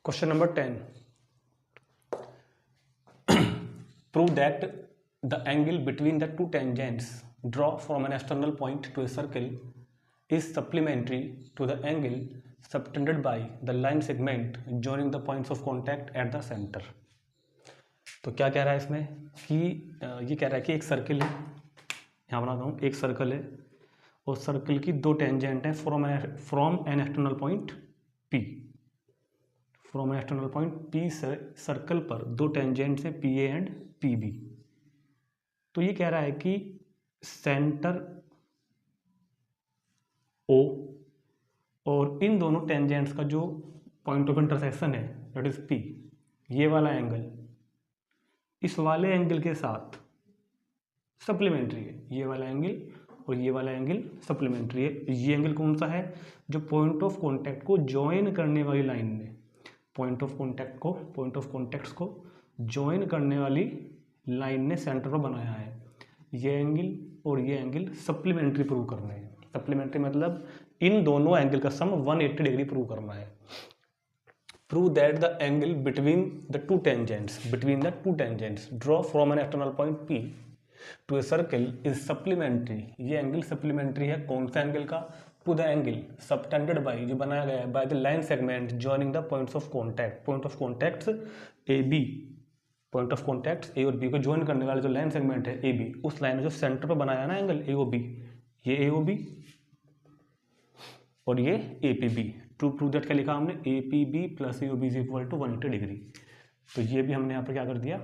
Question number 10. Prove that the angle between the two tangents draw from an external point to a circle is supplementary to the angle subtended by the line segment joining the points of contact at the center. तो क्या कह रहा है इसमें कि ये कह रहा है कि एक सर्कल है, यहाँ बनाता हूँ, एक सर्कल है और सर्कल की दो टेंजेंट हैं from an external point P। From an external point P से सर्कल पर दो टेंजेंट्स हैं PA एंड PB। तो ये कह रहा है कि सेंटर O और इन दोनों टेंजेंट्स का जो पॉइंट ऑफ इंटरसेक्शन है दैट इज P, ये वाला एंगल इस वाले एंगल के साथ सप्लीमेंट्री है। ये वाला एंगल और ये वाला एंगल सप्लीमेंट्री है। ये एंगल कौन सा है? जो पॉइंट ऑफ कॉन्टैक्ट को ज्वाइन करने वाली लाइन ने, पॉइंट ऑफ कॉन्टैक्ट्स को ज्वाइन करने वाली लाइन ने सेंटर पर बनाया है। ये एंगल और ये एंगल सप्लीमेंट्री प्रूव करना है। सप्लीमेंट्री मतलब इन दोनों एंगल का सम 180 डिग्री प्रूव करना है। Prove that the angle between the two tangents draw from an external point P to a circle is supplementary। ये एंगल सप्लीमेंट्री है कौन सा एंगल का? To the angle subtended by, जो बनाया गया है by the line segment joining the points of contact. Point of contacts A B, point of contacts A और बी को ज्वाइन करने वाला जो लाइन सेगमेंट है ए बी, उस लाइन में जो सेंटर पर बनाया ना एंगल ए ओ बी, ये ए ओ बी और ये A P B. To prove that क्या लिखा हमने? A P B plus A O B is equal to 180 degree. तो ये भी हमने यहाँ पर क्या कर दिया,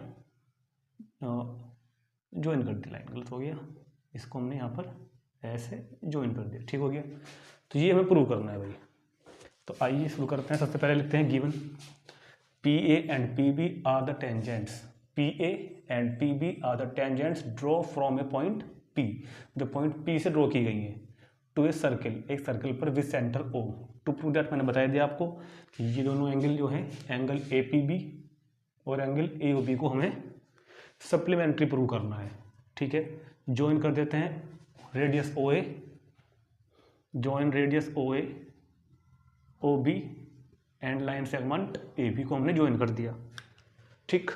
ज्वाइन कर दिया। लाइन गलत हो गया, इसको हमने यहाँ पर ऐसे ज्वाइन कर दिया, ठीक हो गया। तो ये हमें प्रूव करना है भाई। तो आइए शुरू करते हैं। सबसे पहले लिखते हैं given P A and P B are the tangents. P A and P B are the tangents draw from a point P, जो पॉइंट पी से ड्रॉ की गई है, टू ए सर्कल, एक सर्कल पर with centre O. To prove that मैंने बता दिया आपको कि ये दोनों एंगल जो हैं, एंगल ए पी बी और एंगल ए ओ बी को हमें सप्लीमेंट्री प्रूव करना है, ठीक है। ज्वाइन कर देते हैं radius O A, join radius O A O B and line segment A B को हमने ज्वाइन कर दिया, ठीक।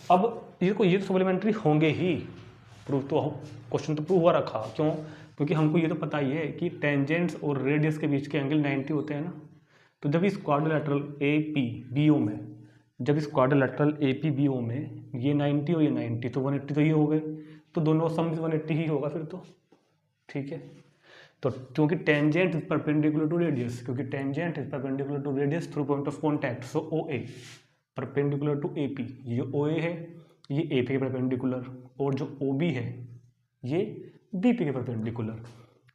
अब ये सप्लीमेंट्री होंगे ही, प्रूव तो क्वेश्चन तो प्रूव हुआ रखा। क्यों? क्योंकि हमको ये तो पता ही है कि टेंजेंट्स और रेडियस के बीच के एंगल 90 होते हैं ना। तो जब इस quadrilateral A P B O में, जब इस quadrilateral A P B O में ये 90 और ये 90, तो 180 तो ये हो गए, तो दोनों सम 180 ही होगा फिर तो, ठीक है। तो क्योंकि tangent is perpendicular to radius, क्योंकि tangent is perpendicular to radius through point of contact, so O A perpendicular to A P, ये ओ ए है, ये ए पी के परपेंडिकुलर, और जो ओ बी है ये बी पी के परपेंडिकुलर।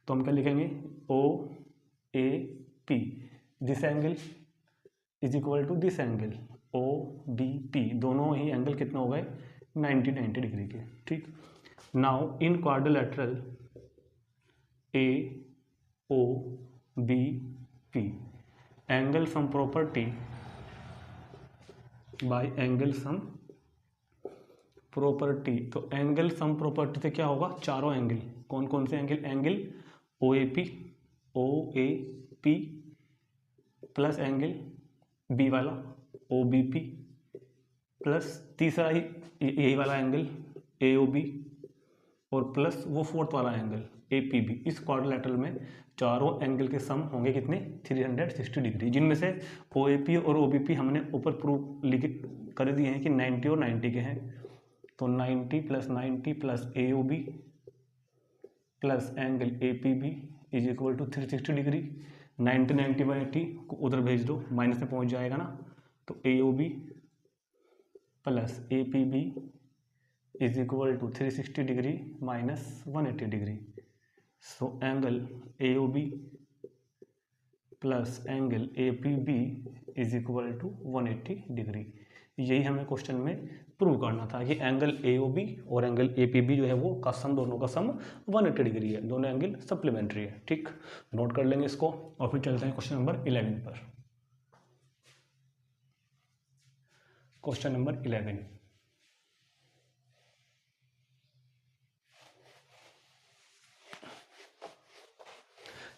तो हम क्या लिखेंगे? O A P, this angle is equal to this angle O B P, दोनों ही एंगल कितना हो गए? 90 डिग्री के, ठीक। Now in quadrilateral A O B P, angle sum property by angle sum property. तो एंगल सम प्रॉपर्टी से क्या होगा? चारों एंगल, कौन कौन से angle? Angle O A P plus angle B वाला ओ बी पी प्लस तीसरा ही यही वाला एंगल ए ओ बी और प्लस वो फोर्थ वाला एंगल ए पी बी। इस क्वाड्रिलेटरल में चारों एंगल के सम होंगे कितने? 360 डिग्री, जिनमें से ओ ए पी और ओ बी पी हमने ऊपर प्रूफ लिख कर दिए हैं कि 90 और 90 के हैं। तो 90 plus A O B plus angle A P B is equal to 360 degree. 90 180 को उधर भेज दो, माइनस में पहुंच जाएगा ना। तो A O B plus A P B is equal to 360 degree minus 180 degree. So angle A O B plus angle A P B is equal to 180 degree. यही हमें क्वेश्चन में प्रूव करना था कि एंगल ए ओ बी और angle A P B जो है वो का सम, दोनों का सम 180 डिग्री है, दोनों एंगल सप्लीमेंट्री है, ठीक। नोट कर लेंगे इसको और फिर चलते हैं क्वेश्चन नंबर 11 पर। क्वेश्चन नंबर 11,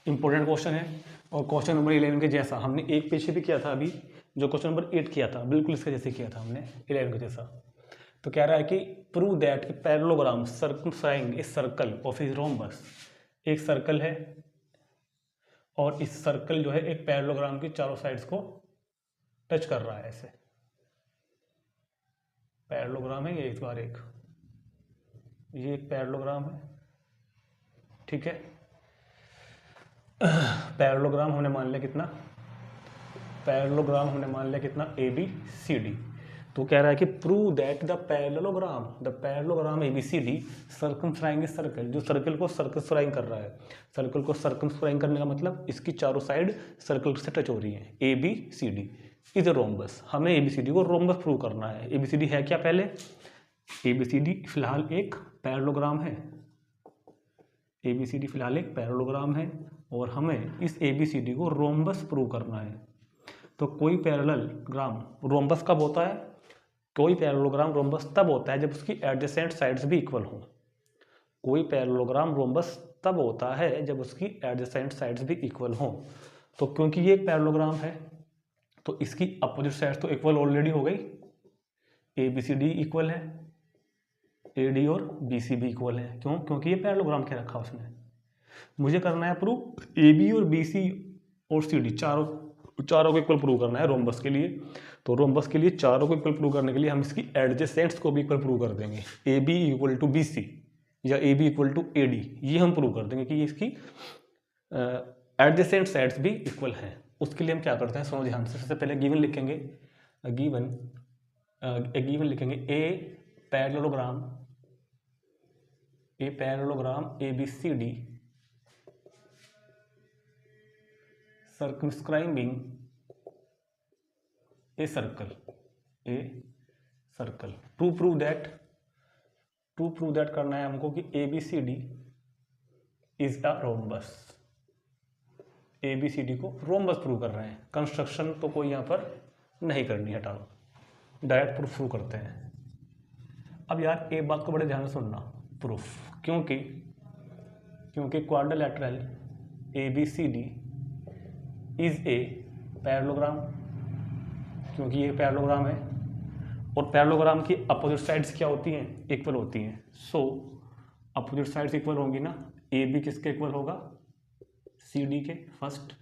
इंपॉर्टेंट क्वेश्चन है। और क्वेश्चन नंबर 11 के जैसा हमने एक पेज भी किया था अभी, जो क्वेश्चन नंबर 8 किया था, बिल्कुल इसके जैसे किया था हमने 11 के जैसा। तो कह रहा है कि prove that a parallelogram circumscribing a circle of his rhombus. एक सर्कल है और इस सर्कल जो है एक पैरेललोग्राम की चारों साइड्स को टच कर रहा है। ऐसे पैरेललोग्राम है ये, इस बार ये एक पैरेललोग्राम है, ठीक है। पैरेललोग्राम हमने मान लिया कितना, पैरेललोग्राम हमने मान लिया कितना, ABCD। तो कह रहा है कि prove that the parallelogram ABCD circumscribing a circle, जो सर्कल को सर्कमस्क्राइब कर रहा है। सर्कल को सर्कमस्क्राइब करने का मतलब इसकी चारों साइड सर्कल से टच हो रही है। ABCD इज ए रोम्बस, हमें ABCD को रोम्बस प्रूव करना है। ABCD है क्या, पहले ABCD फिलहाल एक पैरेललोग्राम है, ABCD फिलहाल एक पैरेललोग्राम है और हमें इस ABCD को रोम्बस प्रूव करना है। तो कोई पैरेललोग्राम रोम्बस कब होता है, कोई पैरेललोग्राम रोम्बस तब होता है जब उसकी एडजेसेंट साइड्स भी इक्वल हो। कोई पैरेललोग्राम रोम्बस तब होता है जब उसकी एडजेसेंट साइड्स भी इक्वल हो। तो क्योंकि ये एक पैरेललोग्राम है तो इसकी अपोजिट साइड्स तो इक्वल ऑलरेडी हो गई, ABCD इक्वल है, AD और BC भी इक्वल है। क्यों, क्योंकि ये पैरेललोग्राम क्या रखा उसने। मुझे करना है प्रूव AB और BC और CD चारों को इक्वल प्रूव करना है रोम्बस के लिए। तो रोम्बस के लिए चारों को इक्वल प्रूव करने के लिए हम इसकी एडजेसेंट्स को भी इक्वल प्रूव कर देंगे। AB इक्वल टू BC या AB इक्वल टू AD, ये हम प्रूव कर देंगे कि इसकी एडजेसेंट साइड्स भी इक्वल हैं। उसके लिए हम क्या करते हैं, सुनो ध्यान से। सबसे पहले गिवन लिखेंगे, गिवन लिखेंगे a parallelogram ABCD circumscribing a circle to prove that करना है हमको कि ABCD is a rhombus। ABCD को रोम्बस प्रूव कर रहे हैं, कंस्ट्रक्शन तो कोई यहाँ पर नहीं करनी, हटाओ, डायरेक्ट प्रूफ करते हैं। अब यार एक बात को बड़े ध्यान से सुनना, प्रूफ, क्योंकि quadrilateral ABCD is a parallelogram, क्योंकि ये पैरेललोग्राम है और पैरेललोग्राम की अपोजिट साइड्स क्या होती हैं, इक्वल होती हैं। सो अपोजिट साइड्स इक्वल होंगी ना, AB किसके इक्वल होगा, CD के फर्स्ट,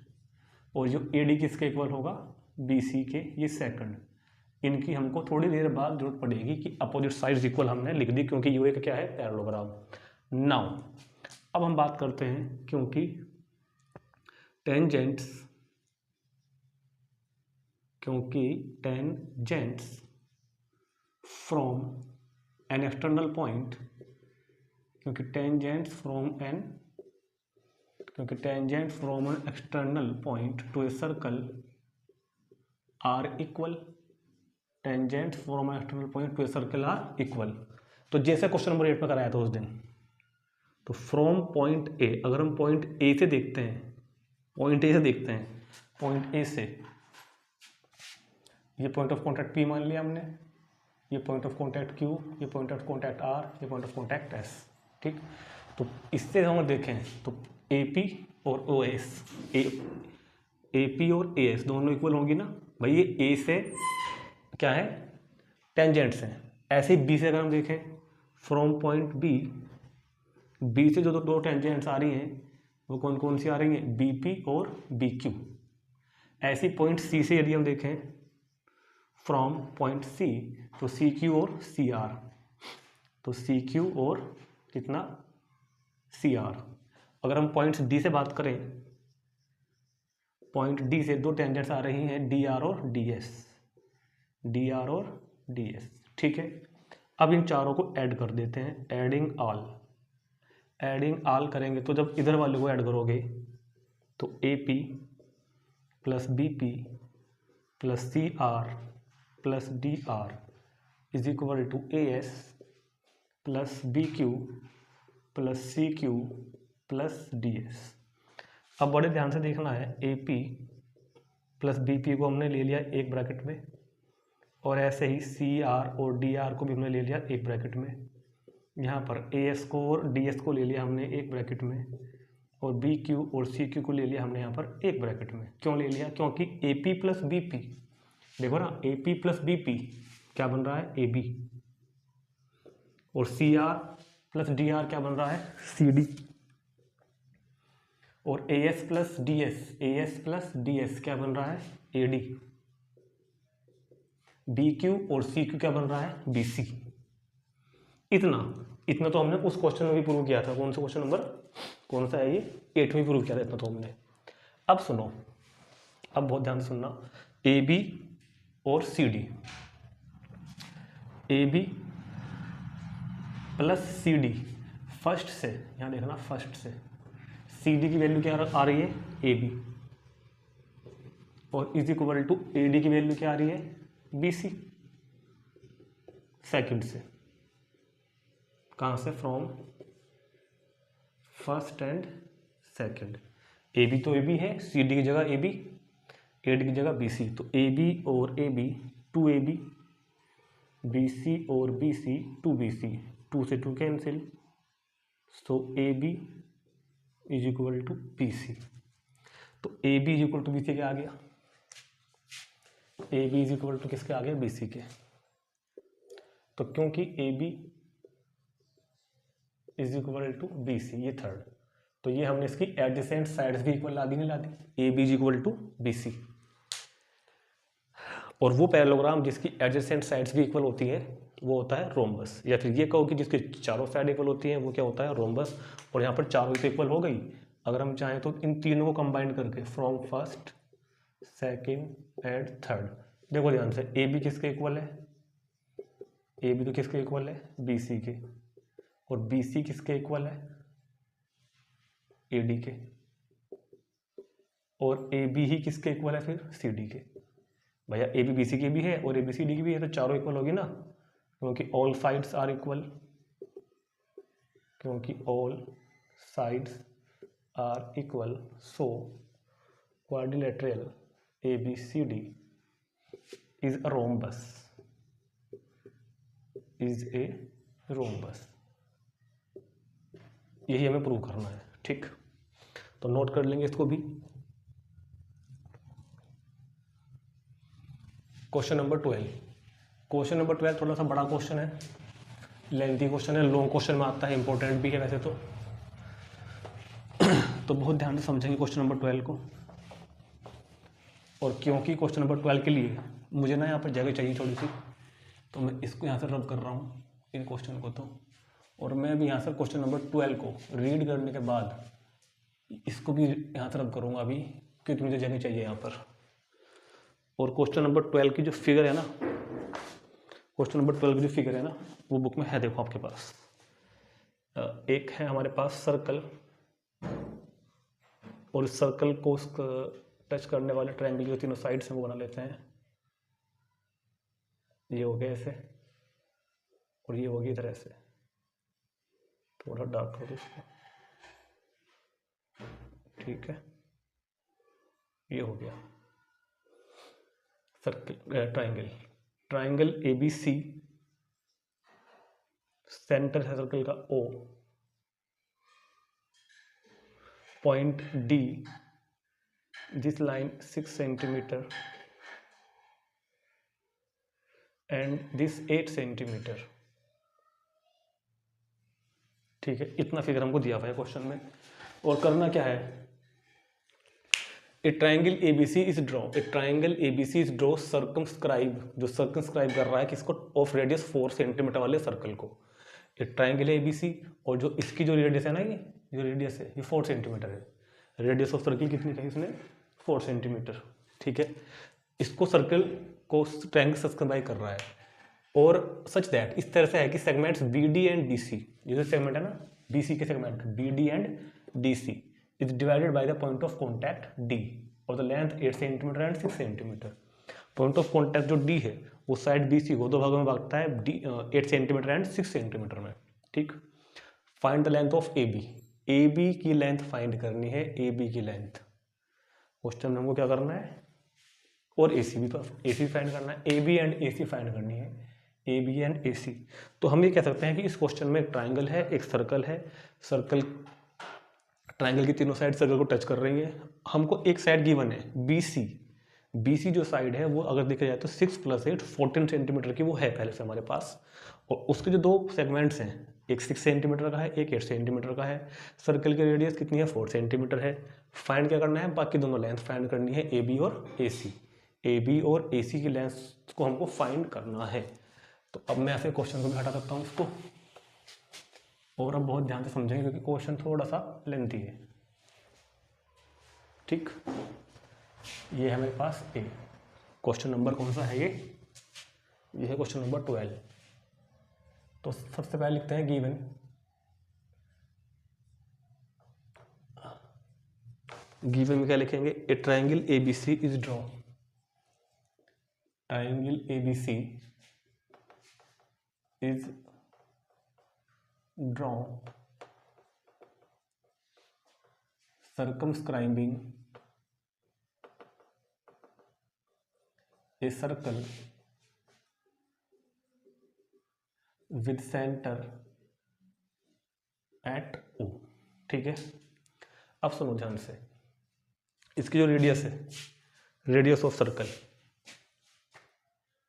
और जो AD किसके इक्वल होगा, BC के, ये सेकंड। इनकी हमको थोड़ी देर बाद जरूरत पड़ेगी कि अपोजिट साइड्स इक्वल हमने लिख दी, क्योंकि ये एक क्या है, पैरेललोग्राम। नाउ अब हम बात करते हैं, क्योंकि tangents from an external point, क्योंकि tangents from an external point to a circle are equal, tangents from an external point to a circle are equal. तो जैसे क्वेश्चन नंबर 8 में कराया था उस दिन, तो फ्रॉम पॉइंट ए, अगर हम पॉइंट ए से देखते हैं, पॉइंट ए से ये पॉइंट ऑफ कॉन्टैक्ट P मान लिया हमने, ये पॉइंट ऑफ कॉन्टैक्ट Q, ये पॉइंट ऑफ कॉन्टैक्ट R, ये पॉइंट ऑफ कॉन्टैक्ट S, ठीक। तो इससे हम देखें तो AP और OS, AP और AS दोनों इक्वल होंगी ना भाई। ये A से क्या है, टेंजेंट्स हैं। ऐसे ही B से अगर हम देखें, फ्रॉम पॉइंट B से जो दो टेंजेंट्स आ रही हैं वो कौन कौन सी आ रही हैं, BP और BQ। ऐसी पॉइंट C से यदि हम देखें, फ्रॉम पॉइंट C, तो CQ और CR, तो CQ और कितना, CR। अगर हम पॉइंट D से बात करें, पॉइंट D से दो टेंजेंट्स आ रही हैं, DR और DS, ठीक है। अब इन चारों को ऐड कर देते हैं, एडिंग ऑल करेंगे तो जब इधर वाले को ऐड करोगे तो AP plus BP plus CR plus DR is equal to AS plus BQ plus CQ plus DS। अब बड़े ध्यान से देखना है, AP प्लस BP को हमने ले लिया एक ब्रैकेट में, और ऐसे ही CR और DR को भी हमने ले लिया एक ब्रैकेट में। यहाँ पर AS को और DS को ले लिया हमने एक ब्रैकेट में, और बी क्यू और सी क्यू को ले लिया हमने यहाँ पर एक ब्रैकेट में। क्यों ले लिया? क्योंकि A P plus B P, देखो ना, A P plus B P क्या बन रहा है? ए बी, और C R plus D R क्या बन रहा है? सी डी, और A S plus D S, A S plus D S क्या बन रहा है? A D. बी क्यू और सी क्यू क्या बन रहा है? B C. इतना तो हमने उस क्वेश्चन में भी प्रूव किया था। कौन सा क्वेश्चन नंबर, कौन सा है ये? 8 में प्रूव किया था इतना तो हमने। अब सुनो, अब बहुत ध्यान से सुनना, ए बी और C D, A B plus C D, first से, यहाँ देखना फर्स्ट से सी डी की वैल्यू क्या आ रही है? ए बी, और is equal to A D की वैल्यू क्या आ रही है? बी सी। सेकेंड से, कहाँ से? From first and second. A B तो ए बी है, सी डी की जगह ए बी, ए डी की जगह बी सी, तो ए बी और A B, to A B, B C और B C, to B C, 2 से 2 cancel, so A B is equal to B C. तो A B is equal to B C क्या आ गया? A B is equal to किसके आ गया? B C के। तो क्योंकि A B is equal to B C, ये थर्ड, तो ये हमने इसकी एडजेसेंट साइड्स भी इक्वल ला दी, नहीं ला दी? A B is equal to B C, और वो पैरेललोग्राम जिसकी एडजेसेंट साइड्स भी इक्वल होती है वो होता है रोम्बस, या फिर ये कहो कि जिसकी चारों साइड इक्वल होती हैं वो क्या होता है? रोम्बस। और यहाँ पर चारों तो इक्वल हो गई, अगर हम चाहें तो इन तीनों को कंबाइन करके from first, second and third, देखो ध्यान से, ए बी किसके इक्वल है? ए बी तो किसके इक्वल है? बी सी के, और बी सी किसके इक्वल है? ए डी के, और ए बी ही किसके इक्वल है फिर? सी डी के। भैया ए बी बी सी की भी है और ए बी सी डी की भी है, तो चारों इक्वल होगी ना, क्योंकि ऑल साइड्स आर इक्वल, क्योंकि all sides are equal, so quadrilateral A B C D is a rhombus, is a rhombus. यही हमें प्रूव करना है, ठीक? तो नोट कर लेंगे इसको भी। क्वेश्चन नंबर 12, क्वेश्चन नंबर 12 थोड़ा सा बड़ा क्वेश्चन है, लेंथी क्वेश्चन है, लॉन्ग क्वेश्चन में आता है, इंपॉर्टेंट भी है वैसे तो बहुत ध्यान से समझेंगे क्वेश्चन नंबर 12 को। और क्योंकि क्वेश्चन नंबर 12 के लिए मुझे ना यहाँ पर जगह चाहिए थोड़ी सी, तो मैं इसको यहाँ से रब कर रहा हूँ इन क्वेश्चन को, तो और मैं भी यहाँ से क्वेश्चन नंबर 12 को रीड करने के बाद इसको भी यहाँ से रब करूँगा अभी, क्योंकि मुझे जगह चाहिए यहाँ पर। और क्वेश्चन नंबर 12 की जो फिगर है ना, क्वेश्चन नंबर 12 की जो फिगर है ना, वो बुक में है, देखो आपके पास। एक है हमारे पास सर्कल, और इस सर्कल को टच करने वाले ट्रायंगल के तीनों साइड्स हैं वो बना लेते हैं। ये हो गया ऐसे, और ये हो गया इधर ऐसे, थोड़ा डार्क करो इसको, ठीक है? ये हो गया circle, triangle A B C, centre है सर्कल का O, point D, this line 6 centimetre and this 8 centimetre, ठीक है? इतना फिगर हमको दिया हुआ है क्वेश्चन में। और करना क्या है? ए triangle ABC is draw, A triangle ABC is draw circumscribe, जो सर्कमस्क्राइब कर रहा है किसको? ऑफ रेडियस 4 सेंटीमीटर वाले सर्कल को। ए ट्राइंगल ABC, और जो इसकी जो रेडियस है ना, ये जो रेडियस है ये 4 सेंटीमीटर है। रेडियस ऑफ सर्कल कितनी है इसने? 4 सेंटीमीटर, ठीक है? इसको सर्कल को ट्राइंगल सर्कमस्क्राइब कर रहा है, और सच दैट इस तरह से है कि सेगमेंट्स BD एंड DC, जो सेगमेंट है ना BC के segment BD and DC is divided by the point of contact D और the length 8 centimetre and 6 centimetre. Point of contact जो D है वो साइड BC को दो भागों में बांटता है, 8 सेंटीमीटर एंड 6 सेंटीमीटर में, ठीक? Find the length of AB, AB की लेंथ फाइंड करनी है, AB की लेंथ। क्वेश्चन में हमको क्या करना है? और AC भी, तो AC फाइंड करना है, AB एंड AC फाइंड करनी है, AB एंड AC। तो हम ये कह सकते हैं कि इस क्वेश्चन में एक ट्राइंगल है, एक सर्कल है, सर्कल ट्रायंगल की तीनों साइड सर्कल को टच कर रही है। हमको एक साइड गिवन है बी सी जो साइड है वो अगर देखा जाए तो 6 + 8 14 सेंटीमीटर की वो है पहले से हमारे पास, और उसके जो दो सेगमेंट्स हैं, एक 6 सेंटीमीटर का है, एक 8 सेंटीमीटर का है। सर्कल की रेडियस कितनी है, 4 सेंटीमीटर है। फाइंड क्या करना है, बाकी दोनों लेंथ फाइंड करनी है, ए बी और ए सी। ए बी और ए सी की लेंथ को हमको फाइंड करना है। तो अब मैं ऐसे क्वेश्चन को भी हटा सकता हूँ इसको, और अब बहुत ध्यान से समझेंगे क्योंकि क्वेश्चन थोड़ा सा लेंथी है। ठीक, ये है मेरे पास ए। क्वेश्चन नंबर कौन सा है ये है क्वेश्चन नंबर 12। तो सबसे पहले लिखते हैं गिवन में क्या लिखेंगे, a triangle A B C is draw. Triangle A B C is draw circumscribing a circle with center at O। ठीक है, अब सुनो ध्यान से, इसकी जो रेडियस है, रेडियस ऑफ सर्कल,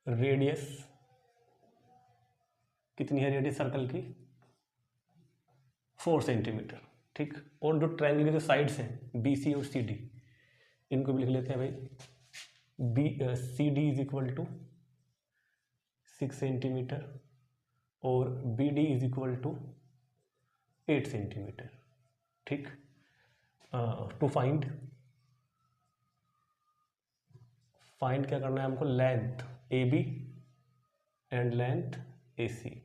रेडियस कितनी है, रेडियस सर्कल की 4 सेंटीमीटर। ठीक, और जो ट्रायंगल के जो साइड्स हैं बी सी और सी डी, इनको भी लिख लेते हैं भाई। C D is equal to 6 centimetre और B D is equal to 8 centimetre. ठीक, टू फाइंड क्या करना है हमको, length A B and length A C,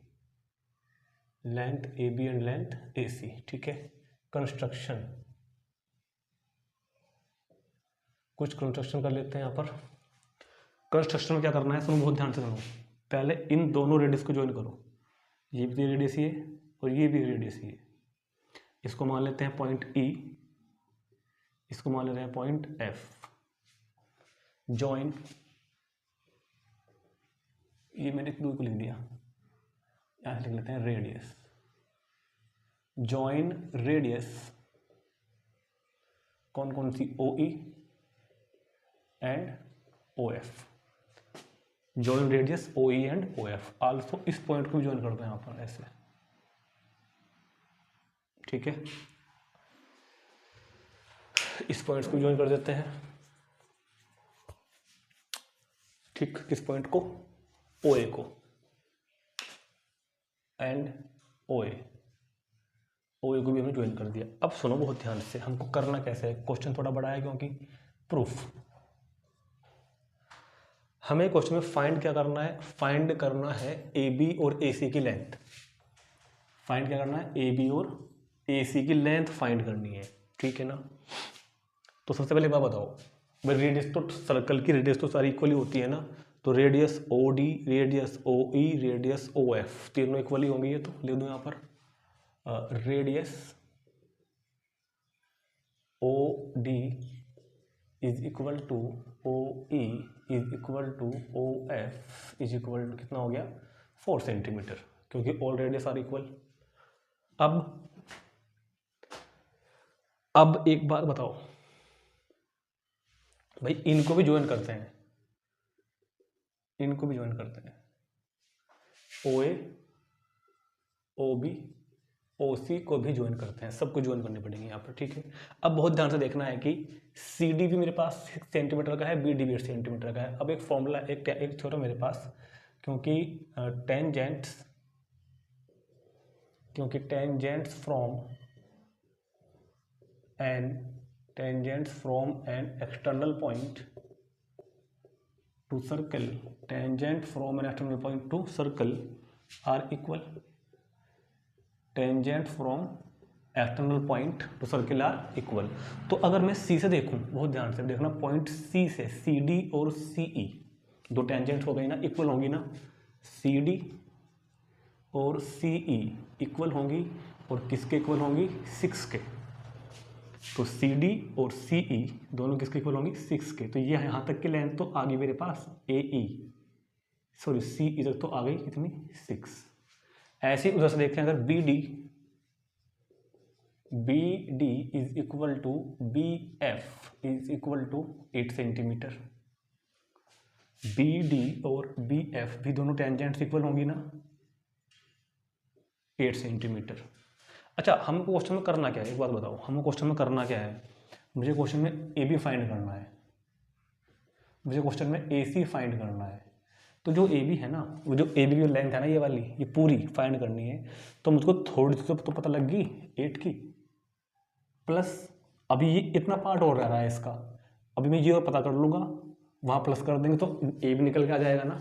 length A B and length A C. ठीक है, कंस्ट्रक्शन, कुछ कंस्ट्रक्शन कर लेते हैं यहाँ पर। कंस्ट्रक्शन में क्या करना है, सुनो बहुत ध्यान से सुनो। पहले इन दोनों रेडियस को ज्वाइन करो, ये भी रेडियस ही है और ये भी रेडियस ही है। इसको मान लेते हैं पॉइंट ई, इसको मान लेते हैं पॉइंट एफ। जॉइन, ये मैंने दो को लिख दिया, यहाँ लिख लेते हैं रेडियस। जॉइन रेडियस कौन कौन सी, O E and O F. Join radius O E and O F. Also इस पॉइंट को भी ज्वाइन करते हैं यहाँ पर ऐसे। ठीक है, इस पॉइंट को ज्वाइन कर देते हैं। ठीक, किस पॉइंट को, ओ ए को एंड ओ ए को भी हमने ज्वाइन कर दिया। अब सुनो बहुत ध्यान से, हमको करना कैसे है, क्वेश्चन थोड़ा बड़ा है क्योंकि प्रूफ। हमें क्वेश्चन में फाइंड क्या करना है, फाइंड करना है ए बी और ए सी की लेंथ। फाइंड क्या करना है, ए बी और ए सी की लेंथ फाइंड करनी है। ठीक है ना, तो सबसे पहले बात बताओ भाई, रेडियस तो सर्कल की रेडियस तो सारी इक्वली होती है ना, तो radius O D, radius O E, radius O F, तीनों इक्वली होंगी। ये तो लिख दूं यहाँ पर, radius O D is equal to O E is equal to O F is equal to कितना हो गया, 4 सेंटीमीटर, क्योंकि ऑल रेडियस आर इक्वल। अब एक बात बताओ भाई, इनको भी ज्वाइन करते हैं, इनको भी ज्वाइन करते हैं, ओ ए, ओ बी, ओ सी को भी ज्वाइन करते हैं, सबको ज्वाइन करनी पड़ेगी यहाँ पर। ठीक है, अब बहुत ध्यान से देखना है कि सी डी भी मेरे पास 6 सेंटीमीटर का है, बी डी भी 8 सेंटीमीटर का है। अब एक फॉर्मूला, एक थ्योरम मेरे पास, क्योंकि tangents from an external point to circle, tangent from an external point to circle are equal, tangent from external point to circle are equal. तो अगर मैं सी से देखूं, बहुत ध्यान से देखना, पॉइंट सी से सी डी और सी ई दो टेंजेंट्स हो गई ना, इक्वल होंगी ना, सी डी और सी ई इक्वल होंगी, और किसके इक्वल होंगी, 6 के। तो सी डी और सी ई दोनों किसके इक्वल होंगी, 6 के। तो ये यहाँ तक की लेंथ तो आ गई मेरे पास ए ई, सॉरी सी ई तक तो आ गई कितनी, 6। ऐसे ही उधर से देखते हैं, अगर B D B D is equal to B F is equal to 8 centimetre. B D और बी एफ भी दोनों टेंजेंट्स इक्वल होंगी ना, 8 सेंटीमीटर। अच्छा, हमको क्वेश्चन में करना क्या है, एक बात बताओ, हमको क्वेश्चन में करना क्या है? मुझे क्वेश्चन में ए बी फाइंड करना है, मुझे क्वेश्चन में ए सी फाइंड करना है। तो जो ए बी है ना, वो जो ए बी की लेंथ है ना, ये वाली, ये पूरी फाइंड करनी है। तो मुझको थोड़ी सी तो पता लग गई 8 की, प्लस अभी ये इतना पार्ट और रह रहा है इसका, अभी मैं ये और पता कर लूँगा, वहाँ प्लस कर देंगे तो ए बी निकल के आ जाएगा ना।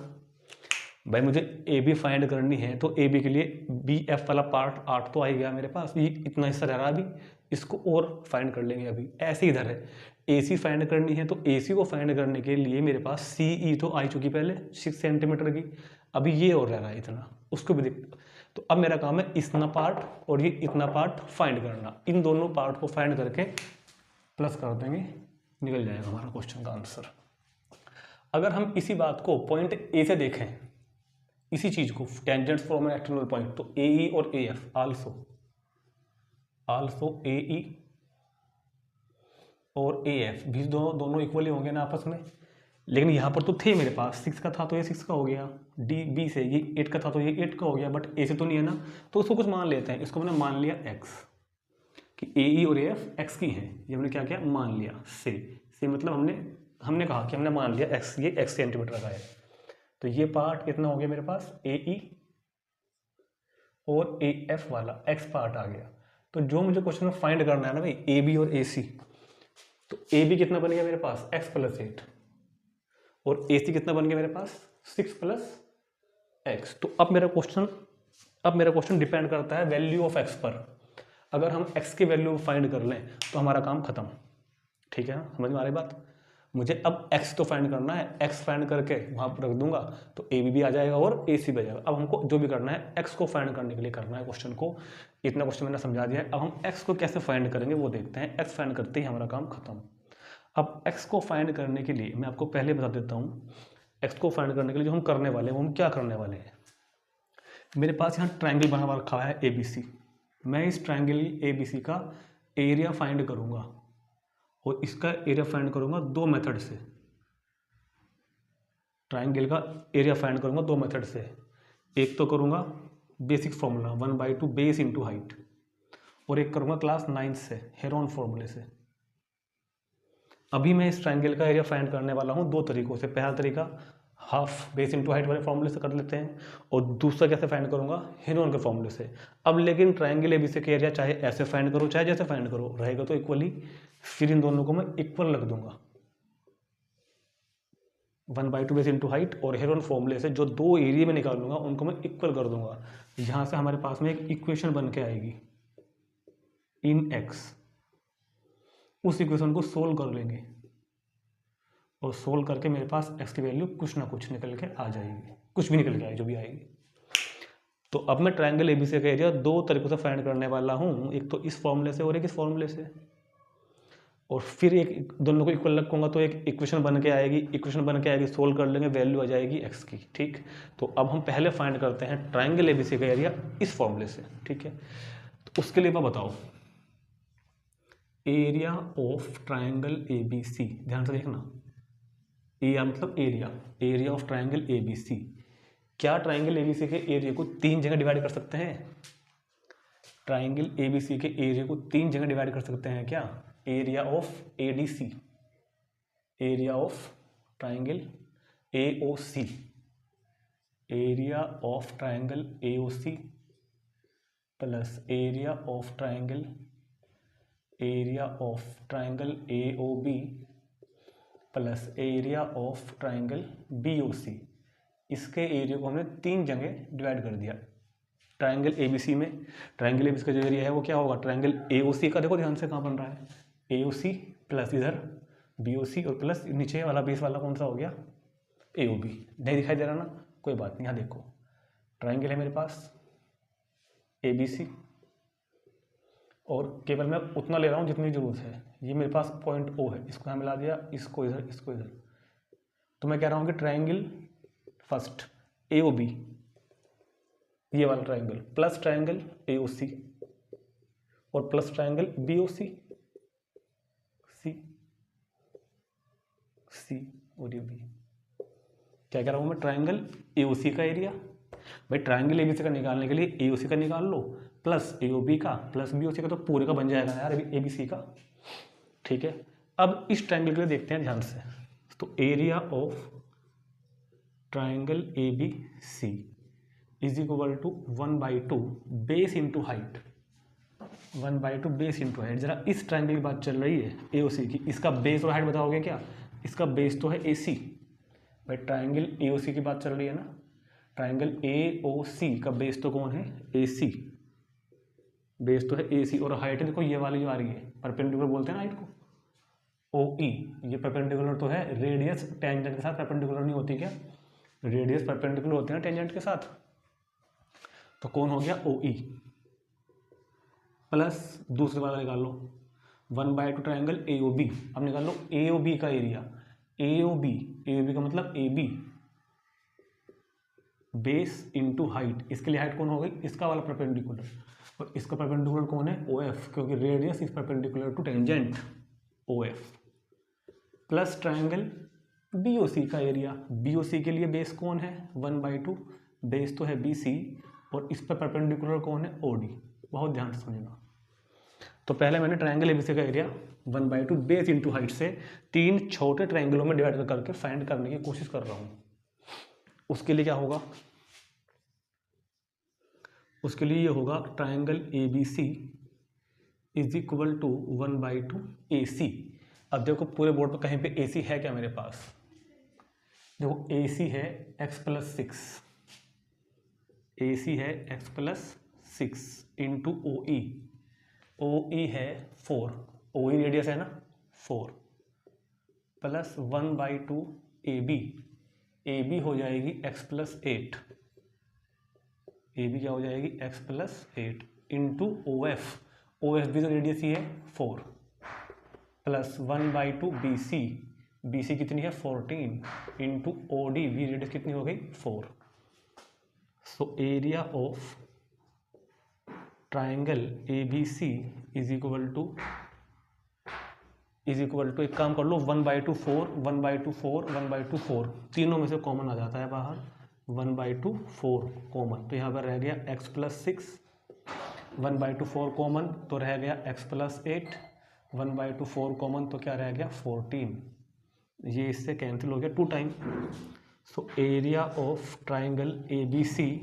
भाई मुझे ए बी फाइंड करनी है तो ए बी के लिए बी एफ वाला पार्ट 8 तो आ ही गया मेरे पास, ये इतना हिस्सा रह रहा है अभी, इसको और फाइंड कर लेंगे अभी। ऐसे इधर है, ए सी फाइंड करनी है तो ए सी को फाइंड करने के लिए मेरे पास सी ई तो आ चुकी पहले 6 सेंटीमीटर की, अभी ये और रह रहा है इतना, उसको भी देख। तो अब मेरा काम है इतना पार्ट और ये इतना पार्ट फाइंड करना, इन दोनों पार्ट को फाइंड करके प्लस कर देंगे, निकल जाएगा हमारा क्वेश्चन का आंसर। अगर हम इसी बात को पॉइंट ए से देखें, इसी चीज को tangents from an external point, तो ए ई और ए एफ आल्सो ए ई और ए एफ भी दोनों इक्वली होंगे ना आपस में। लेकिन यहाँ पर तो थे मेरे पास 6 का था तो ये 6 का हो गया, डी बी से ये 8 का था तो ये 8 का हो गया, बट ए से तो नहीं है ना, तो उसको कुछ मान लेते हैं। इसको मैंने मान लिया एक्स, कि ए ई और ए एफ एक्स की हैं, ये हमने क्या किया, मान लिया। से मतलब हमने कहा कि हमने मान लिया एक्स, ये एक्स सेंटीमीटर का है। तो ये पार्ट कितना हो गया मेरे पास, ए ई और ए एफ वाला एक्स पार्ट आ गया। तो जो मुझे क्वेश्चन में फाइंड करना है ना भाई, ए बी और ए सी, तो ए बी कितना बन गया मेरे पास, एक्स प्लस 8, और ए सी कितना बन गया मेरे पास, 6 प्लस एक्स। तो अब मेरा क्वेश्चन डिपेंड करता है वैल्यू ऑफ एक्स पर। अगर हम एक्स की वैल्यू फाइंड कर लें तो हमारा काम खत्म। ठीक है ना, समझ में आ रही बात? मुझे अब x तो फाइंड करना है, x फाइंड करके वहाँ पर रख दूंगा तो ए बी भी आ जाएगा और ए सी भी आ जाएगा। अब हमको जो भी करना है x को फाइंड करने के लिए करना है क्वेश्चन को, इतना क्वेश्चन मैंने समझा दिया है। अब हम x को कैसे फाइंड करेंगे वो देखते हैं, x फाइंड करते ही हमारा काम खत्म। अब x को फाइंड करने के लिए मैं आपको पहले बता देता हूँ, x को फाइंड करने के लिए जो हम करने वाले हैं वो हम क्या करने वाले हैं। मेरे पास यहाँ ट्राइंगल बना हुआ रखा है ए बी सी, मैं इस ट्राइंगल ए बी सी का एरिया फाइंड करूँगा और इसका एरिया फाइंड करूँगा दो मेथड से। ट्राइंगल का एरिया फाइंड करूँगा दो मेथड से, एक तो करूँगा basic formula 1/2 base into height, और एक करूँगा क्लास 9 से हेरोन फॉर्मूले से। अभी मैं इस ट्राइंगल का एरिया फाइंड करने वाला हूँ दो तरीकों से। पहला तरीका हाफ बेस इंटू हाइट वाले फॉर्मूले से कर लेते हैं, और दूसरा कैसे फाइंड करूँगा, हेरोन के फॉर्मूले से। अब लेकिन ट्राइंगल एबीसी का एरिया चाहे ऐसे फाइंड करो चाहे जैसे फाइंड करो, रहेगा तो इक्वली। फिर इन दोनों को मैं इक्वल रख दूंगा, 1/2 बेस इंटू हाइट और हेरोन फॉर्मूले से जो दो एरिया में निकालूंगा उनको मैं इक्वल कर दूंगा। यहाँ से हमारे पास में एक इक्वेशन बन के आएगी इन एक्स, उस इक्वेशन को सोल्व कर लेंगे और सोल्व करके मेरे पास एक्स की वैल्यू कुछ ना कुछ निकल के आ जाएगी, कुछ भी निकल के आएगी जो भी आएगी। तो अब मैं ट्राइंगल एबीसी का एरिया दो तरीकों से फाइंड करने वाला हूँ, एक तो इस फॉर्मूले से और एक इस फॉर्मूले से, और फिर एक दोनों को इक्वल रखूंगा तो एक इक्वेशन बन के आएगी, सोल्व कर लेंगे, वैल्यू आ जाएगी एक्स की। ठीक, तो अब हम पहले फाइंड करते हैं ट्राइंगल एबीसी का एरिया इस फॉर्मूले से। ठीक है, तो उसके लिए मैं बताओ, एरिया ऑफ ट्राइंगल एबीसी, ध्यान से देखना, एरिया मतलब एरिया ऑफ ट्राइंगल एबीसी। क्या ट्राइंगल एबीसी के एरिया को तीन जगह डिवाइड कर सकते हैं? ट्राइंगल एबीसी के एरिया को तीन जगह डिवाइड कर सकते हैं क्या? Area of ADC, area of triangle AOC, area of triangle AOC plus area of triangle AOB plus area of triangle BOC. इसके एरिया को हमने तीन जगह डिवाइड कर दिया। ट्राइंगल एबीसी में, ट्राइंगल एबीसी का जो एरिया है वो क्या होगा, ट्राइंगल एओसी का, देखो ध्यान से कहाँ बन रहा है, एओसी प्लस इधर बीओसी और प्लस नीचे वाला बेस वाला कौन सा हो गया, एओबी। नहीं दिखाई दे रहा ना, कोई बात नहीं, यहाँ देखो ट्राइंगल है मेरे पास एबीसी, और केवल मैं उतना ले रहा हूँ जितनी जरूरत है। ये मेरे पास पॉइंट ओ है, इसको यहाँ मिला दिया, इसको इधर, इसको इधर। तो मैं कह रहा हूँ कि ट्राइंगल फर्स्ट एओबी, ये वाला ट्राइंगल प्लस ट्राइंगल एओसी, और प्लस ट्राइंगल BOC, सी और ये बी। क्या कह रहा हूँ मैं, ट्राइंगल AOC का एरिया। भाई ट्राइंगल ABC का निकालने के लिए AOC का निकाल लो प्लस AOB का प्लस BOC का, तो पूरे का बन जाएगा यार ABC का। ठीक है, अब इस ट्राइंगल के लिए देखते हैं ध्यान से। तो area of triangle ABC is equal to 1/2 base into height, 1/2 base into height. जरा इस ट्राइंगल की बात चल रही है AOC की, इसका बेस और हाइट बताओगे क्या? इसका बेस तो है AC, भाई ट्राइंगल AOC की बात चल रही है ना, ट्राइंगल AOC का बेस तो कौन है? AC, बेस तो है AC, और हाइट देखो ये वाली जो आ रही है, परपेंडिकुलर बोलते हैं ना हाइट को, OE। ये परपेंडिकुलर तो है, रेडियस टेंजेंट के साथ परपेंडिकुलर नहीं होती क्या? रेडियस परपेंडिकुलर होते हैं टेंजेंट के साथ, तो कौन हो गया? OE प्लस दूसरे वाला निकाल लो 1/2 ट्राइंगल AOB। अब निकाल लो AOB का एरिया, AOB का मतलब AB बेस इंटू हाइट। इसके लिए हाइट कौन हो गई? इसका वाला परपेंडिकुलर, और इसका परपेंडिकुलर कौन है? OF, क्योंकि radius is perpendicular to tangent OF। Plus triangle BOC का एरिया, BOC के लिए बेस कौन है? 1/2, बेस तो है BC, और इस पर परपेंडिकुलर कौन है? OD। बहुत ध्यान से समझना। तो पहले मैंने ट्राइंगल ABC का एरिया 1/2 बेस इंटू हाइट से 3 छोटे ट्राइंगलों में डिवाइड करके फाइंड करने की कोशिश कर रहा हूँ। उसके लिए क्या होगा? उसके लिए ये होगा triangle ABC is equal to 1/2 AC। अब देखो पूरे बोर्ड पर कहीं पे AC है क्या मेरे पास? देखो AC है x+6, AC है x+6 इंटू OE है 4, OE रेडियस है ना 4, प्लस 1/2 AB हो जाएगी x+8, AB क्या हो जाएगी? x+8 इंटू OF भी तो रेडियस ही है 4, प्लस 1/2 BC कितनी है? 14 इंटू OD भी रेडियस कितनी हो गई? 4। So area of triangle ABC is equal to एक काम कर लो 1/2 4, 1/2 4, 1/2 4, तीनों में से कॉमन आ जाता है बाहर, 1/2 4 कॉमन, तो यहाँ पर रह गया x+6, 1/2 4 कॉमन तो रह गया x+8, 1/2 4 कॉमन तो क्या रह गया? 14। ये इससे कैंसिल हो गया 2 time. So area of triangle ABC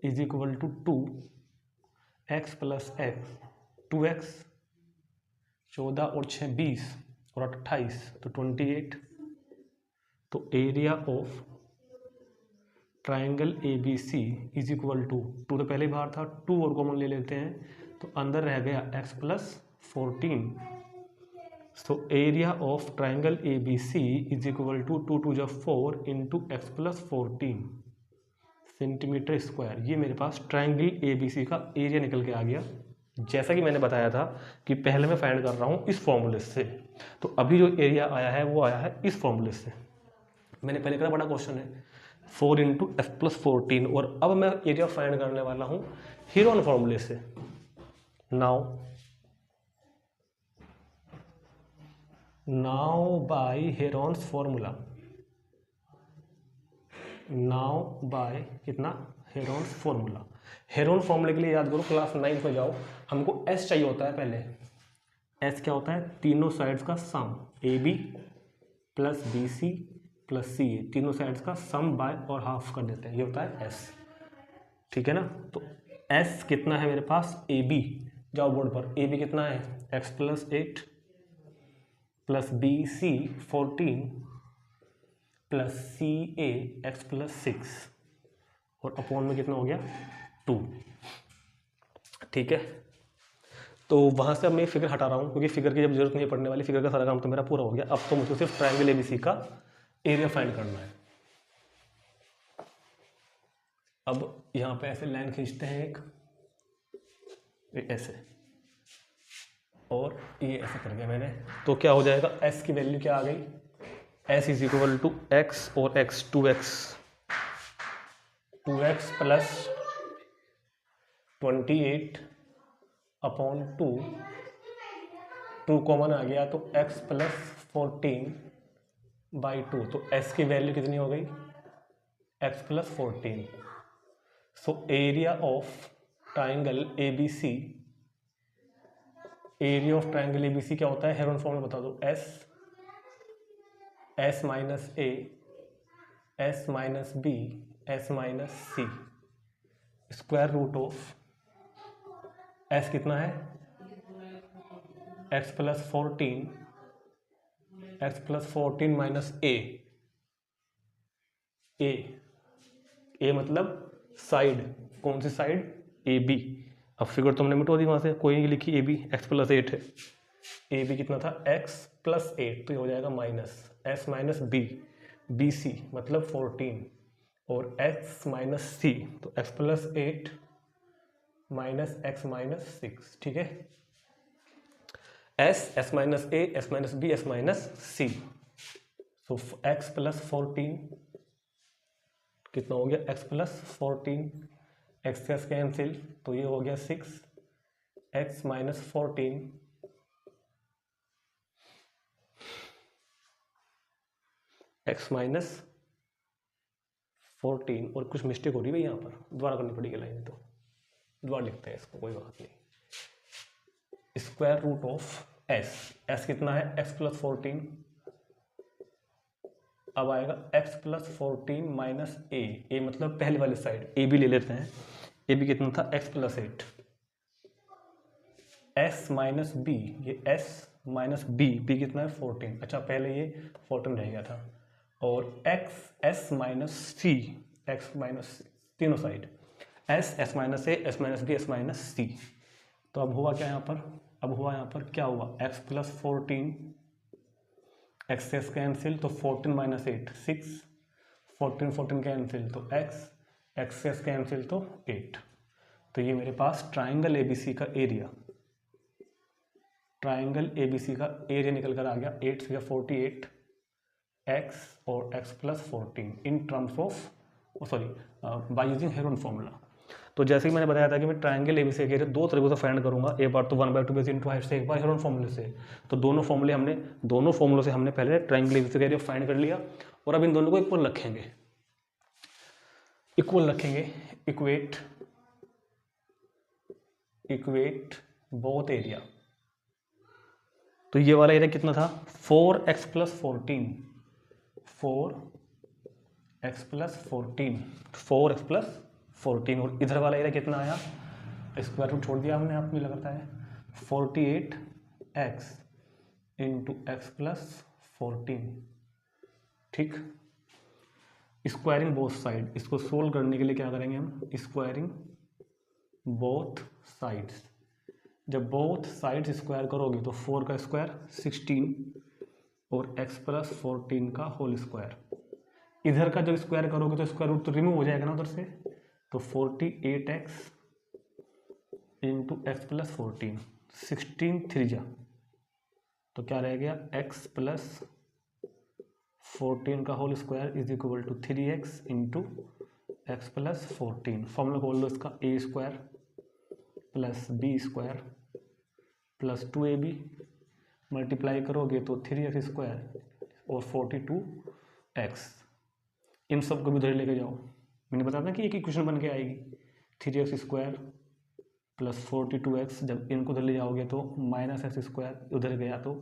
is equal to 2x+x, 2x, 14 और 6 20 और 28 तो 28। तो area of triangle ABC is equal to 2 तो पहले बाहर था, 2 और कॉमन ले लेते हैं तो अंदर रह गया x+14। So area of triangle ABC is equal to 2 2 4 into x+14 centimetre square. ये मेरे पास ट्राइंगल ABC का एरिया निकल के आ गया। जैसा कि मैंने बताया था कि पहले मैं फाइंड कर रहा हूँ इस फॉर्मूले से, तो अभी जो एरिया आया है वो आया है इस फॉर्मूले से। मैंने पहले कहा बड़ा क्वेश्चन है 4 इंटू x+14, और अब मैं एरिया फाइंड करने वाला हूँ हेरोन फॉर्मूले से। नाउ बाय हेरोन्स फॉर्मूला, कितना? Heron's formula. हेरोन फॉर्मूले के लिए याद करो क्लास 9 में जाओ, हमको S चाहिए होता है पहले। S क्या होता है? तीनों साइड्स का सम, AB plus BC plus CA, तीनों साइड्स का सम बाय और हाफ कर देते हैं, ये होता है S। ठीक है ना? तो S कितना है मेरे पास? AB, जाओ बोर्ड पर, AB कितना है? x+8 plus BC 14 plus CA x+6, और अपॉन में कितना हो गया? 2। ठीक है, तो वहाँ से अब मैं फिगर हटा रहा हूँ क्योंकि फिगर की जब जरूरत नहीं पड़ने वाली, फिगर का सारा काम तो मेरा पूरा हो गया। अब तो मुझे सिर्फ ट्राइंगल ABC का एरिया फाइंड करना है। अब यहाँ पे ऐसे लाइन खींचते हैं एक ऐसे, और ये ऐसे कर दिया मैंने, तो क्या हो जाएगा? S की वैल्यू क्या आ गई? S is equal to x और x 2x plus 28 upon 2, 2 common आ गया तो x प्लस 14/2, तो s की वैल्यू कितनी हो गई, x plus 14। So area of triangle ABC, area of triangle ABC क्या होता है, हेरोन फॉर्मूला बता दो, S minus A, S minus B, S minus C, square root of S कितना है, x plus 14, x plus 14 minus A मतलब side, कौन सी साइड, AB। अब फिगर तो हमने मिटो दी वहाँ से, कोई नहीं लिखी, AB x प्लस 8 है, AB कितना था, x प्लस 8, तो ये हो जाएगा minus S minus B, BC मतलब 14 और x माइनस C, तो x plus 8 minus x minus 6, ठीक है, S minus A, S minus B, S minus C, तो x प्लस 14 कितना हो गया, x प्लस 14, x से कैंसिल, तो ये हो गया 6, x माइनस 14 x माइनस 14, और कुछ मिस्टेक हो रही है भाई यहाँ पर, दोबारा करनी पड़ेगी लाइन, तो दोबारा लिखते हैं इसको, कोई बात नहीं। स्क्वायर रूट ऑफ s कितना है, x प्लस 14, अब आएगा x प्लस 14 माइनस a मतलब पहले वाली साइड, a भी ले लेते हैं, a भी कितना था, x plus 8, s minus b, ये s माइनस b कितना है 14, अच्छा पहले ये 14 रह गया था, और s minus c, x minus तीनों side, s minus a, s minus b, s minus c, तो अब हुआ क्या यहाँ पर, अब हुआ यहाँ पर क्या हुआ, x प्लस 14, x से कैंसिल, तो 14 माइनस 8 6, 14 कैंसिल, तो x से कैंसिल, तो 8, तो ये मेरे पास ट्राइंगल ABC का एरिया, ट्राइंगल ABC का एरिया निकल कर आ गया 8 से 48 x और x plus 14 in terms of by using Heron formula. तो जैसे कि मैंने बताया था कि मैं ट्राइंगल ABC के एरिया दो तरीकों से फाइंड करूंगा, एक बार तो 1/2 बेस इंटू हाइट से, एक बार हेरोन फॉर्मूले से। तो दोनों फॉर्मूलों से हमने पहले ट्राइंगल ABC का एरिया फाइंड कर लिया, और अब इन दोनों को इक्वल रखेंगे, इक्वेट बोथ एरिया। तो ये वाला एरिया कितना था, 4x प्लस 14, 4x प्लस 14, और इधर वाला एरिया कितना आया, स्क्वायर रूट छोड़ दिया हमने, आप मुझे लगता है 48x इंटू एक्स प्लस 14, ठीक। स्क्वायरिंग बोथ साइड, इसको सोल्व करने के लिए क्या करेंगे हम, स्क्वायरिंग बोथ साइड्स, जब बोथ साइड्स स्क्वायर करोगे तो 4 का स्क्वायर 16 और x प्लस 14 का होल स्क्वायर, इधर का जब स्क्वायर करोगे तो स्क्वायर रूट तो रिमूव हो जाएगा ना उधर से, तो 48x इंटू एक्स प्लस 14, 16 3 जा, तो क्या रह गया, x प्लस 14 का whole square is equal to 3x into x plus 14, formula खोल लो इसका, a square plus b square plus 2ab, multiply करोगे तो 3x स्क्वायर और 42x, इन सब को भी उधर लेके जाओ, मैंने बताया था कि एक इक्वेशन बन के आएगी, 3x स्क्वायर प्लस 42x, जब इनको उधर ले जाओगे तो माइनस एक्स स्क्वायर उधर गया तो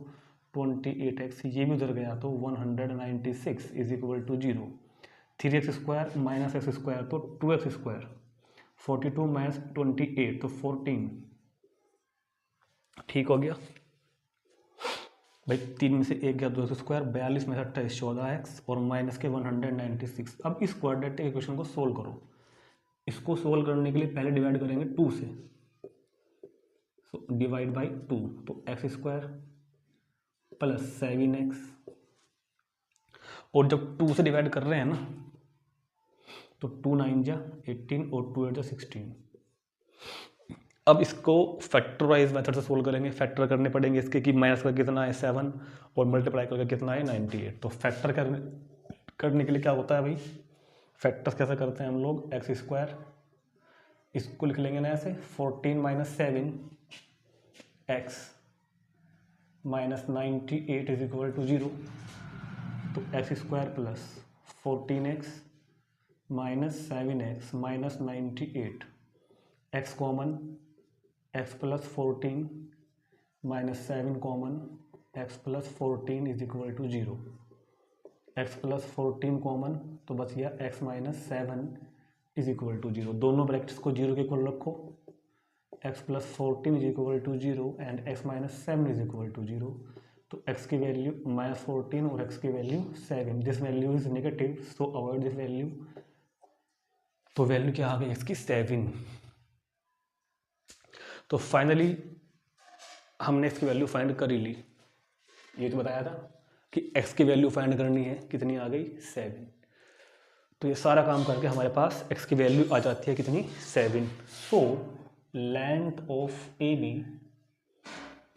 28x, ये भी उधर गया तो 196 is equal to 0, 3x square minus x square तो 2x स्क्वायर, 42 माइनस 28 तो 14, ठीक हो गया भाई, 3 में से 1 गया 2x स्क्वायर, 42 में 28 14x और माइनस के 196। अब इस क्वाड्रेटिक इक्वेशन को सोल्व करो, इसको सोल्व करने के लिए पहले डिवाइड करेंगे 2 से, सो डिवाइड बाई 2, तो एक्स स्क्वायर प्लस 7x, और जब 2 से डिवाइड कर रहे हैं ना तो 2 9 जा 18 और 2 8 जा 16। अब इसको फैक्टराइज मेथड से सोल्व करेंगे, फैक्टर करने पड़ेंगे इसके कि माइनस का कितना है 7 और मल्टीप्लाई करके कितना है 98। तो फैक्टर करने के लिए क्या होता है भाई, फैक्टर्स कैसे करते हैं हम लोग, एक्स स्क्वायर, इसको लिख लेंगे ना ऐसे 14 minus 7 x minus 98 is equal to 0, तो x square plus 14x minus 7x minus 98, x common, x plus 14 minus 7 common, x plus 14 is equal to 0, x plus 14 common, तो बच गया x minus 7 is equal to 0। दोनों brackets को 0 के equal रखो, x plus 14 is equal to 0 and x minus 7 is equal to 0, तो x की value minus 14 और x की value 7, this value is negative so avoid this value, तो value क्या आ गई x की 7। तो फाइनली हमने इसकी वैल्यू फाइंड कर ही ली, ये तो बताया था कि x की वैल्यू फाइंड करनी है, कितनी आ गई 7। तो ये सारा काम करके हमारे पास x की वैल्यू आ जाती है कितनी 7। So length of A B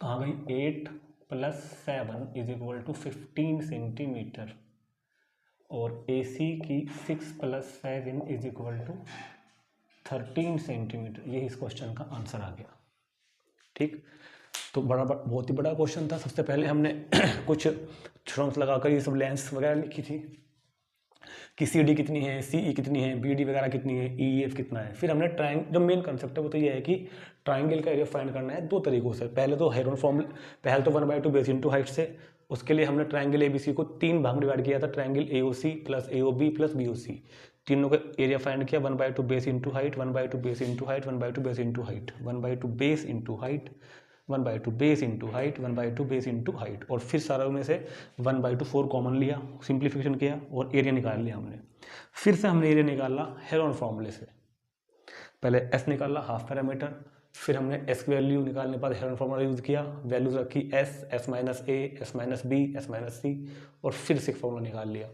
कहाँ गई 8 plus 7 is equal to 15 centimetre और ए सी की 6 plus 7 is equal to 13 centimetre. यही इस क्वेश्चन का आंसर आ गया। ठीक, तो बहुत ही बड़ा क्वेश्चन था। सबसे पहले हमने कुछ थ्योरम्स लगाकर ये सब लेंस वगैरह लिखी थी कि सी डी कितनी है, सी ई कितनी है, बी डी वगैरह कितनी है, ई एफ कितना है। फिर हमने जो मेन कंसेप्ट है वो तो ये है कि ट्राइंगल का एरिया फाइंड करना है दो तरीकों से। पहले तो हेरोन फॉर्मूला, पहले तो 1/2 बेस इंटू हाइट से। उसके लिए हमने ट्राइंगल ए बी सी को 3 भाग डिवाइड किया था, triangle A O C plus A O B plus B O C. तीनों का एरिया फाइंड किया 1/2 base into height, 1/2 base into height, 1/2 base into height, 1/2 base into height, 1/2 base into height, 1/2 base into height. और फिर सारों में से 1/4 common लिया, simplification किया और एरिया निकाल लिया हमने। फिर से हमने एरिया निकाला हेरोन फॉर्मूले से। पहले एस निकाला हाफ पैरामीटर, फिर हमने एस की वैल्यू निकालने के बाद हेरोन फॉर्मूला यूज किया, वैल्यूज रखी S, S minus A, S minus B, S minus C, और फिर से फॉर्मूला निकाल लिया।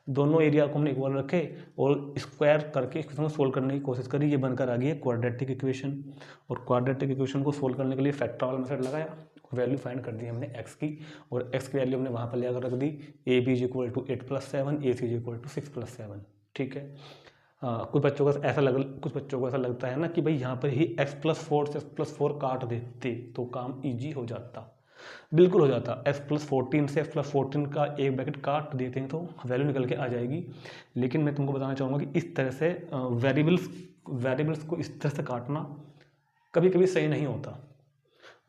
दोनों एरिया को हमने इक्वल रखे और स्क्वायर करके इसको सोल्व करने की कोशिश करी। ये बनकर आ गई है क्वाड्रेटिक इक्वेशन, और क्वाड्रेटिक इक्वेशन को सोल्व करने के लिए फैक्टर वाला मेथड लगाया, वैल्यू फाइंड कर दी हमने एक्स की, और एक्स की वैल्यू हमने वहाँ पर ले आकर रख दी। A B is equal to 8 plus 7, A C is equal to 6 plus 7। ठीक है, कुछ बच्चों को ऐसा लगता है ना कि भाई यहाँ पर ही x प्लस 4 से x प्लस 4 काट देते तो काम इजी हो जाता। बिल्कुल हो जाता, x प्लस 14 से x प्लस 14 का एक ब्रैकेट काट देते हैं तो वैल्यू निकल के आ जाएगी। लेकिन मैं तुमको बताना चाहूँगा कि इस तरह से वेरिएबल्स को इस तरह से काटना कभी कभी सही नहीं होता।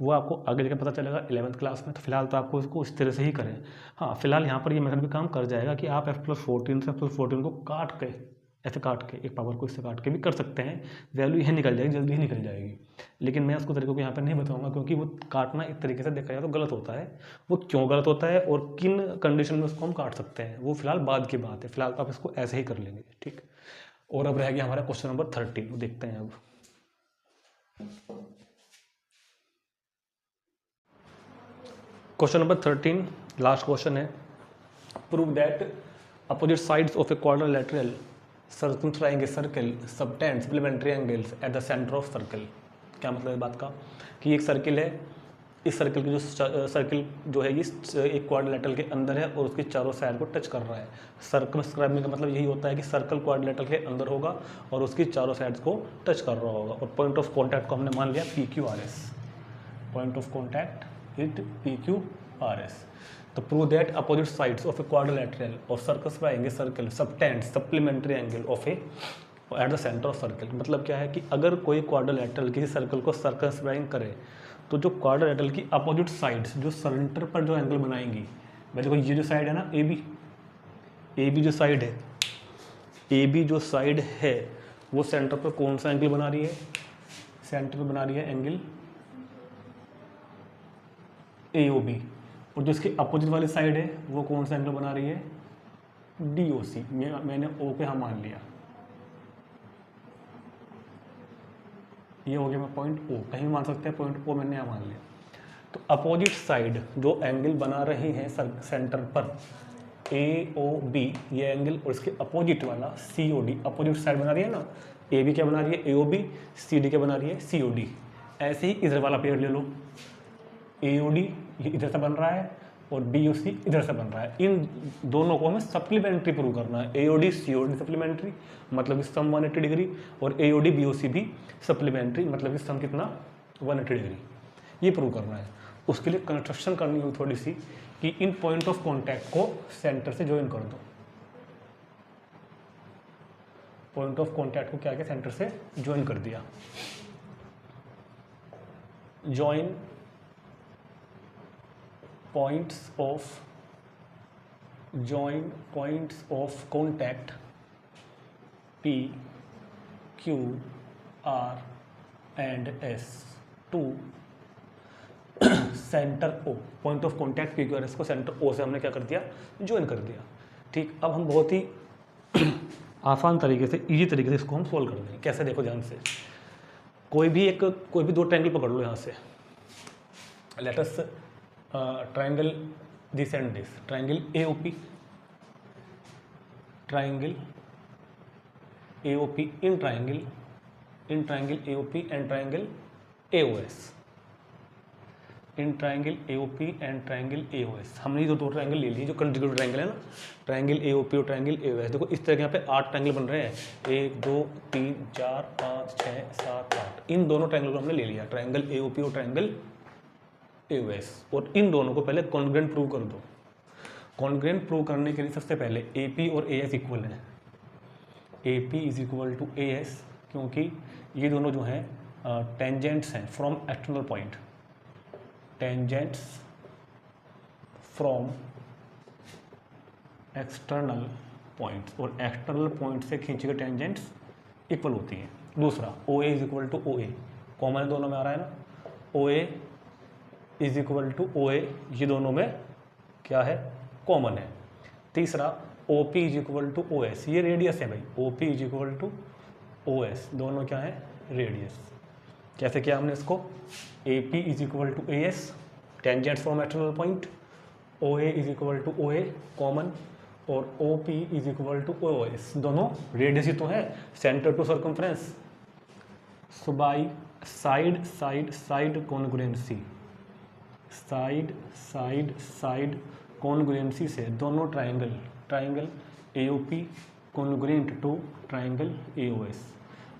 वो आपको आगे जाकर पता चलेगा 11th क्लास में। तो फिलहाल तो आपको इसको इस तरह से ही करें। हाँ, फिलहाल यहाँ पर ये मेथड भी काम कर जाएगा कि आप x प्लस 14 से x प्लस 14 को काट के, ऐसे काट के, एक पावर को इससे काट के भी कर सकते हैं। वैल्यू यह निकल जाएगी, जल्दी ही निकल जाएगी। लेकिन मैं उसको तरीकों को यहाँ पर नहीं बताऊंगा, क्योंकि वो काटना एक तरीके से देखा जाए तो गलत होता है। वो क्यों गलत होता है और किन कंडीशन में उसको हम काट सकते हैं, वो फिलहाल बाद की बात है। फिलहाल तो आप इसको ऐसे ही कर लेंगे। ठीक, और अब रह गया हमारा क्वेश्चन नंबर 13, वो देखते हैं अब। क्वेश्चन नंबर 13 लास्ट क्वेश्चन है। Prove that opposite sides of a quadrilateral circumscribing a circle subtend supplementary angles at the center of circle। क्या मतलब है बात का कि एक सर्किल है, इस सर्किल की जो सर्किल जो है ये एक क्वाड्रिलेटरल के अंदर है और उसके चारों साइड को टच कर रहा है। सर्कमस्क्राइबिंग का मतलब यही होता है कि सर्कल क्वाड्रिलेटरल के अंदर होगा और उसकी चारों साइड्स को टच कर रहा होगा। और पॉइंट ऑफ कॉन्टैक्ट को हमने मान लिया PQRS, point of contact it PQRS। तो prove that opposite sides of a quadrilateral और circumscribing a circle subtend supplementary angle of a at the centre of circle. मतलब क्या है कि अगर कोई क्वाड्रिलेटरल किसी सर्कल को सर्कमस्क्राइब करे तो जो क्वाड्रिलेटरल की अपोजिट साइड्स जो सेंटर पर जो एंगल बनाएंगी, भाई देखो ये जो साइड है ना ए बी जो साइड है, ए बी जो साइड है वो सेंटर पर कौन सा एंगल बना रही है, सेंटर पर बना रही है एंगल AOB। और जो इसकी अपोजिट वाली साइड है वो कौन सा एंगल बना रही है DOC। मैंने O के यहाँ मान लिया, ये हो गया मैं पॉइंट O, कहीं मान सकते हैं पॉइंट O मैंने यहाँ मान लिया। तो अपोजिट साइड जो एंगल बना रही है सेंटर पर AOB ये एंगल, और इसके अपोजिट वाला COD, अपोजिट साइड बना रही है ना, AB क्या बना रही है AOB, CD क्या बना रही है COD। ऐसे ही इधर वाला पेड़ ले लो, AOD ये इधर से बन रहा है और BOC इधर से बन रहा है। इन दोनों को हमें सप्लीमेंट्री प्रूव करना है। AOD COD सप्लीमेंट्री मतलब कि सम 180 डिग्री, और AOD BOC भी सप्लीमेंट्री मतलब कि सम कितना 180 डिग्री। ये प्रूव करना है। उसके लिए कंस्ट्रक्शन करनी होगी थोड़ी सी कि इन पॉइंट ऑफ कॉन्टैक्ट को सेंटर से ज्वाइन कर दो। पॉइंट ऑफ कॉन्टैक्ट को क्या किया, सेंटर से ज्वाइन कर दिया। Join points of contact P, Q, R and S to centre O। Point of contact P, Q, R, S को सेंटर O से हमने क्या कर दिया, ज्वाइन कर दिया। ठीक, अब हम बहुत ही आसान तरीके से, इजी तरीके से इसको हम सोल्व कर देंगे। कैसे, देखो ध्यान से, कोई भी दो ट्रायंगल पकड़ लो यहाँ से। Let us triangle this and this, triangle AOP, triangle AOP in triangle AOP and triangle AOS, in triangle AOP and triangle AOS। हमने ये जो दो ट्रायंगल ले लिए जो कंटिन्यूस ट्रायंगल है ना, ट्रायंगल AOP और ट्रायंगल AOS। देखो इस तरह के यहाँ पे 8 ट्रायंगल बन रहे हैं, 1 2 3 4 5 6 7 8। इन दोनों ट्रायंगल को हमने ले लिया, ट्रायंगल AOP और ट्रायंगल AOS, और इन दोनों को पहले कॉन्ग्रुएंट प्रूव कर दो। कॉन्ग्रुएंट प्रूव करने के लिए सबसे पहले AP और AS इक्वल है, AP is equal to AS, क्योंकि ये दोनों जो हैं टेंजेंट्स हैं from external point, tangents from external points, और एक्सटर्नल पॉइंट से खींची गई टेंजेंट्स इक्वल होती हैं। दूसरा OA is equal to OA, common दोनों में आ रहा है ना, OA is equal to OA, ये दोनों में क्या है, कॉमन है। तीसरा OP is equal to OS, ये रेडियस है भाई, OP is equal to OS, दोनों क्या है, रेडियस। कैसे किया हमने इसको, AP is equal to AS, tangents from external point, OA is equal to OA common, और OP is equal to OS, दोनों रेडियस ही तो है, centre to circumference. So by side congruency, side congruency से दोनों triangle AOP congruent to triangle AOS।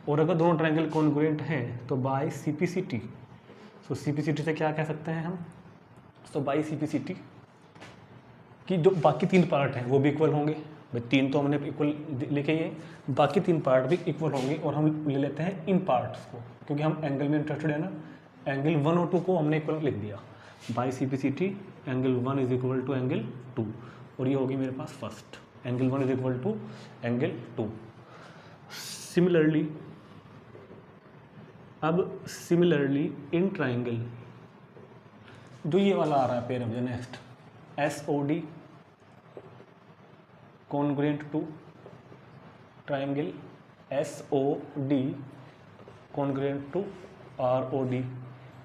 और अगर दोनों ट्रायंगल कॉन्ग्रुएंट हैं तो बाय CPCT। सो CPCT से क्या कह सकते हैं हम, सो बाय CPCT कि जो बाकी 3 पार्ट हैं वो भी इक्वल होंगे। भाई 3 तो हमने इक्वल लिखे ही है, बाकी 3 पार्ट भी इक्वल होंगे, और हम ले लेते हैं इन पार्ट्स को, क्योंकि हम एंगल में इंटरेस्टेड है ना। एंगल 1 और 2 को हमने इक्वल लिख दिया, by CPCT angle 1 is equal to angle 2, और ये होगी मेरे पास first, angle 1 is equal to angle 2। Similarly in triangle, जो ये वाला आ रहा है पेयर, मुझे next SOD congruent to triangle SOD congruent to ROD,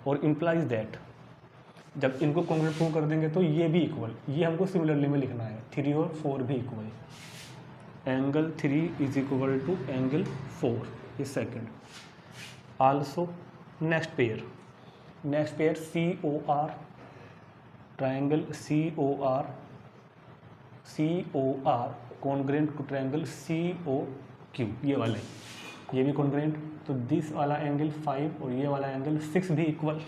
और इम्प्लाइज दैट जब इनको कॉन्ग्रुएंट प्रूव कर देंगे तो ये भी इक्वल, ये हमको सिमिलरली में लिखना है, 3 और 4 भी equal, angle 3 is equal to angle 4, ये second. Also next pair COR, triangle COR congruent to triangle COQ, ये वाले, ये भी कॉन्ग्रुएंट, तो दिस वाला एंगल 5 और ये वाला एंगल 6 भी इक्वल,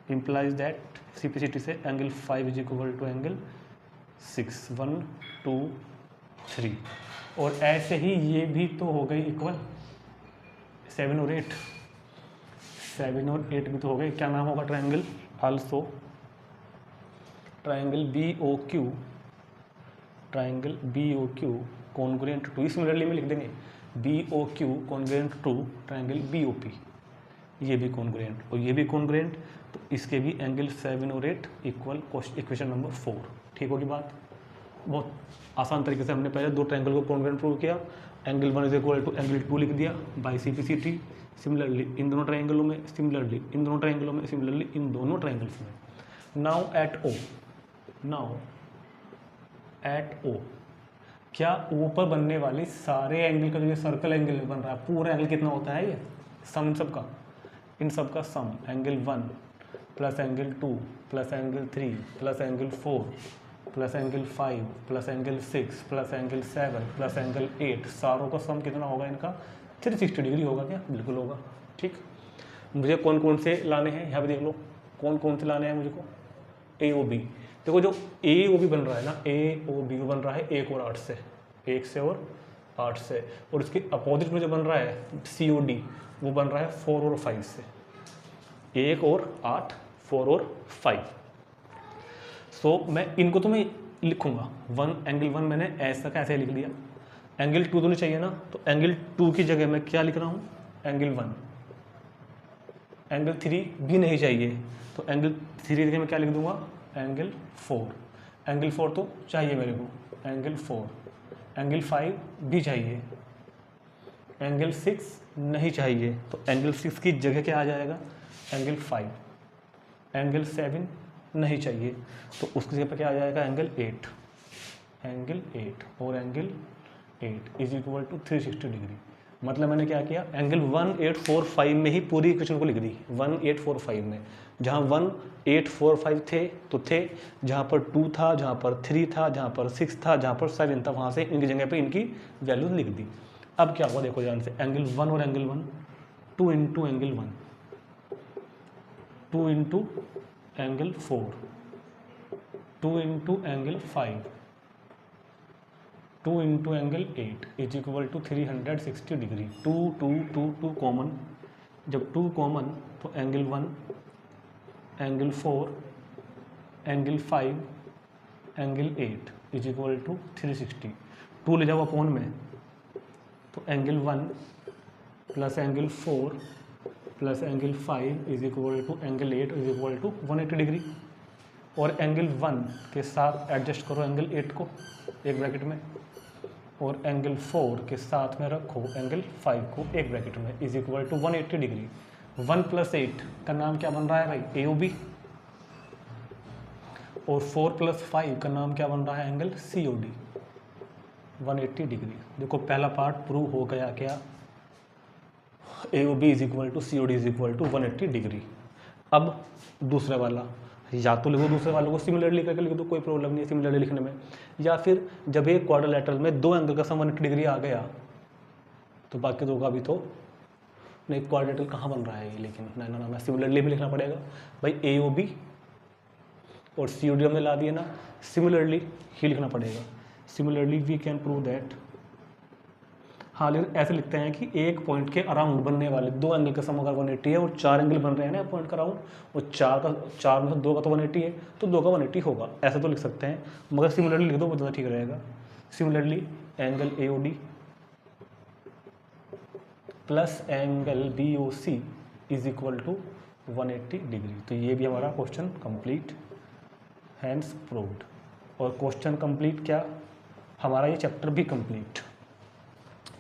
implies that CPCT से angle 5 is equal to angle 6, 1 2 3, और ऐसे ही ये भी तो हो गई इक्वल, 7 और 8 भी तो हो गए। क्या नाम होगा triangle, also triangle BOQ congruent to, similarly में लिख देंगे BOQ congruent to triangle BOP, ये भी कॉन्ग्रुएंट और ये भी कॉन्ग्रुएंट, तो इसके भी एंगल 7 और 8 इक्वल, इक्वेशन नंबर 4। ठीक होगी बात, बहुत आसान तरीके से हमने पहले 2 ट्रायंगल को कॉन्ग्रुएंट प्रूव किया, angle 1 is equal to angle 2 लिख दिया बाय CPCT, सिमिलरली इन दोनों ट्रायंगलों में, सिमिलरली इन दोनों ट्रायंगलों में, सिमिलरली इन दोनों ट्रायंगल्स में। नाउ एट O, क्या O पर बनने वाले सारे एंगल का जो सर्कल एंगल बन रहा है, पूरा एंगल कितना होता है, ये सम इन सब का sum, angle 1 plus angle 2 plus angle 3 plus angle 4 plus angle 5 plus angle 6 plus angle 7 plus angle 8, सारों का सम कितना होगा इनका, 360 डिग्री होगा क्या, बिल्कुल होगा। ठीक, मुझे कौन कौन से लाने हैं यहाँ पे देख लो, कौन कौन से लाने हैं मुझको, ए ओ बी। देखो जो ए ओ बी बन रहा है ना, ए ओ बी बन रहा है 1 और 8 से, 1 से और 8 से, और इसके अपोजिट में जो बन रहा है सी ओ डी वो बन रहा है 4 और 5 से, 1 और 8, 4 और 5। सो मैं इनको तो मैं लिखूंगा, एंगल 1 मैंने ऐसा का ऐसे लिख लिया, एंगल 2 तो नहीं चाहिए ना, तो एंगल 2 की जगह मैं क्या लिख रहा हूँ, एंगल 1। एंगल 3 भी नहीं चाहिए, तो एंगल 3 की जगह मैं क्या लिख दूंगा, एंगल 4। एंगल 4 तो चाहिए मेरे को, एंगल 4। एंगल 5 भी चाहिए, एंगल 6 नहीं चाहिए, तो एंगल 6 की जगह क्या आ जाएगा, एंगल 5। एंगल 7 नहीं चाहिए, तो उसकी जगह पर क्या आ जाएगा, एंगल 8। एंगल 8 और angle 8 is equal to 360 degree. मतलब मैंने क्या किया, एंगल 1845 में ही पूरी इक्वेशन को लिख दी, 1845 में, जहाँ 1845 थे, जहाँ पर 2 था, जहाँ पर 3 था, जहाँ पर 6 था, जहाँ पर 7 था, वहाँ से इनकी जगह पे इनकी वैल्यूज लिख दी। अब क्या हुआ देखो ध्यान से, एंगल 1 और angle 1, 2 into angle 1, 2 into angle 4, 2 into angle 5, 2 into angle 8 is equal to 360 degree. 2 2 2 2 common, जब 2 कॉमन तो angle 1, angle 4, angle 5, angle 8 is equal to 360। 2 ले जाओ अपॉन में, तो angle 1 plus angle 4 plus angle 5 is equal to angle 8 is equal to 180 degree. और angle 1 के साथ adjust करो एंगल 8 को एक ब्रैकेट में, और एंगल 4 के साथ में रखो एंगल 5 को एक ब्रैकेट में, is equal to 180 degree. 1 plus 8 का नाम क्या बन रहा है भाई, ए ओ बी, और 4 प्लस 5 का नाम क्या बन रहा है, angle C O D, 180 degree. देखो पहला पार्ट प्रूव हो गया क्या, A O B is equal to C O D is equal to 180 degree. अब दूसरा वाला, या तो लिखो दूसरे वालों को सिमिलरली करके लिख दो, कोई प्रॉब्लम नहीं है सिमिलरली लिखने में, या फिर जब एक क्वाड्रिलेटरल में 2 एंगल का सम 180 डिग्री आ गया तो बाकी 2 का भी तो नहीं, क्वाड्रिलेटरल कहाँ बन रहा है ये, लेकिन ना मैं सिमिलरली भी लिखना पड़ेगा भाई, ए ओ बी और सी ओ डी हमने ला दिया ना, सिमिलरली ही लिखना पड़ेगा। Similarly we can prove that, हाँ लेकिन ऐसे लिखते हैं कि एक पॉइंट के अराउंड बनने वाले 2 एंगल का सम अगर 180 है और 4 एंगल बन रहे हैं ना पॉइंट का अराउंड, और 4 में 2 का तो 180 है, तो 2 का 180 होगा, ऐसा तो लिख सकते हैं, मगर सिमिलरली लिख दो ज़्यादा ठीक रहेगा। Similarly angle A O D plus angle B O C is equal to 180 degree. तो ये भी हमारा क्वेश्चन कंप्लीट, हैंड्स प्रूव्ड। और क्वेश्चन कंप्लीट क्या, हमारा ये चैप्टर भी कंप्लीट,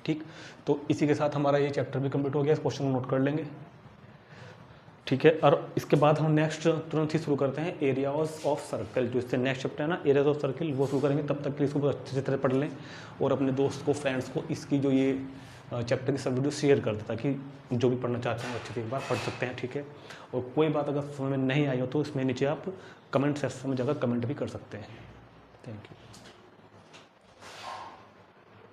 ठीक। तो इसी के साथ हमारा ये चैप्टर भी कंप्लीट हो गया, इस क्वेश्चन को नोट कर लेंगे, ठीक है। और इसके बाद हम नेक्स्ट तुरंत ही शुरू करते हैं एरियाज ऑफ सर्कल, जो इससे नेक्स्ट चैप्टर है ना एरियाज ऑफ सर्कल, वो शुरू करेंगे। तब तक के इसको बहुत अच्छे तरह पढ़ लें और अपने दोस्त को, फ्रेंड्स को इसकी जो ये चैप्टर की सब वीडियो शेयर कर दें, ताकि जो भी पढ़ना चाहते हैं अच्छे से एक बार पढ़ सकते हैं, ठीक है। और कोई बात अगर समझ में नहीं आई हो तो इसमें नीचे आप कमेंट सेक्शन में जाकर कमेंट भी कर सकते हैं। Thank you.